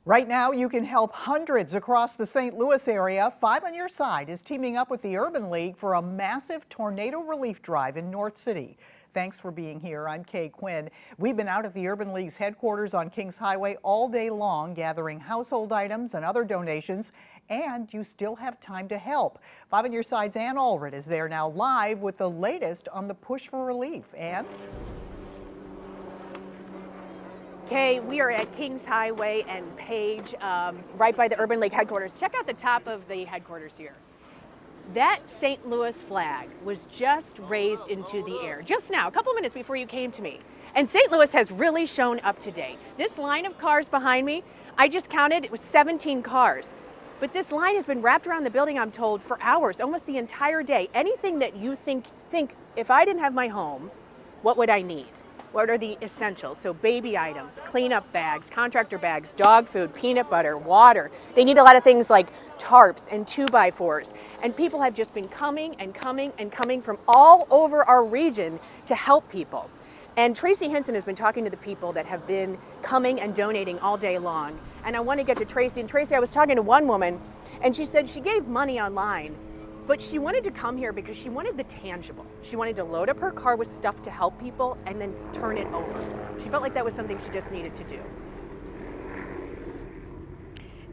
Right now, you can help hundreds across the St. Louis area. 5 on Your Side is teaming up with the Urban League for a massive tornado relief drive in North City. Thanks for being here. I'm Kay Quinn. We've been out at the Urban League's headquarters on Kings Highway all day long, gathering household items and other donations, and you still have time to help. 5 on Your Side's Ann Allred is there now live with the latest on the push for relief. Ann? Kay, we are at Kings Highway and Page, right by the Urban League headquarters. Check out the top of the headquarters here. That St. Louis flag was just raised into the air just now, a couple minutes before you came to me. And St. Louis has really shown up today. This line of cars behind me, I just counted, it was 17 cars. But this line has been wrapped around the building, I'm told, for hours, almost the entire day. Anything that you think if I didn't have my home, what would I need? What are the essentials? So baby items, cleanup bags, contractor bags, dog food, peanut butter, water. They need a lot of things like tarps and 2x4s. And people have just been coming and coming and coming from all over our region to help people. And Tracy Henson has been talking to the people that have been coming and donating all day long. And I want to get to Tracy. And Tracy, I was talking to one woman and she said she gave money online, but she wanted to come here because she wanted the tangible. She wanted to load up her car with stuff to help people and then turn it over. She felt like that was something she just needed to do.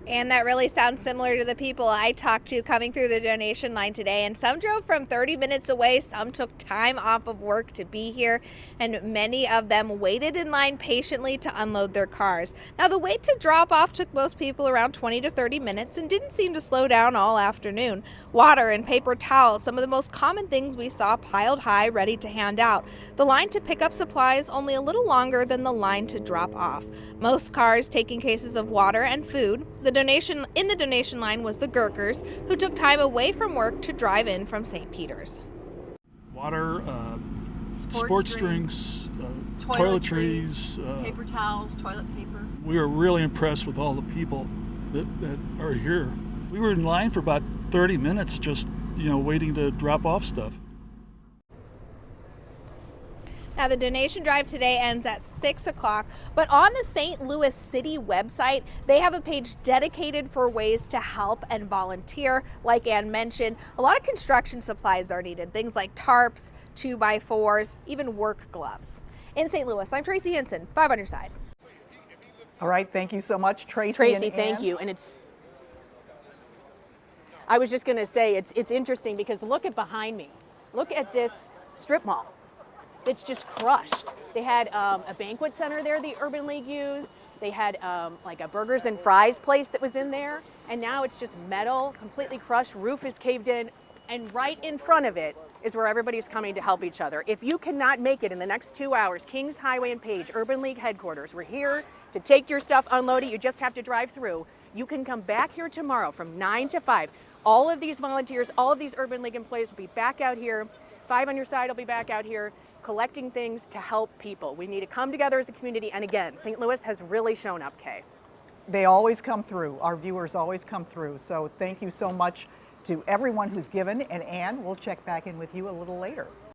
And that really sounds similar to the people I talked to coming through the donation line today. And some drove from 30 minutes away. Some took time off of work to be here. And many of them waited in line patiently to unload their cars. Now, the wait to drop off took most people around 20 to 30 minutes and didn't seem to slow down all afternoon. Water and paper towels, some of the most common things we saw piled high, ready to hand out. The line to pick up supplies only a little longer than the line to drop off. Most cars taking cases of water and food. The donation line was the Gurkers, who took time away from work to drive in from St. Peter's. Water, sports drinks, toiletries, paper towels, toilet paper. We were really impressed with all the people that are here. We were in line for about 30 minutes just, waiting to drop off stuff. Now, the donation drive today ends at 6 o'clock, but on the St. Louis City website, they have a page dedicated for ways to help and volunteer. Like Ann mentioned, a lot of construction supplies are needed, things like tarps, 2x4s, even work gloves. In St. Louis, I'm Tracy Henson, 5 on Your Side. All right, thank you so much, Tracy. Tracy, and thank Ann. you. And I was just gonna say, it's interesting because look at behind me. Look at this strip mall. It's just crushed. They had a banquet center there the Urban League used. They had like a burgers and fries place that was in there. And now it's just metal, completely crushed, roof is caved in. And right in front of it is where everybody's coming to help each other. If you cannot make it in the next 2 hours, Kings Highway and Page, Urban League headquarters, we're here to take your stuff, unload it. You just have to drive through. You can come back here tomorrow from 9 to 5. All of these volunteers, all of these Urban League employees will be back out here. 5 on Your Side will be back out here, collecting things to help people. We need to come together as a community. And again, St. Louis has really shown up, Kay. They always come through. Our viewers always come through. So thank you so much to everyone who's given. And Ann, we'll check back in with you a little later.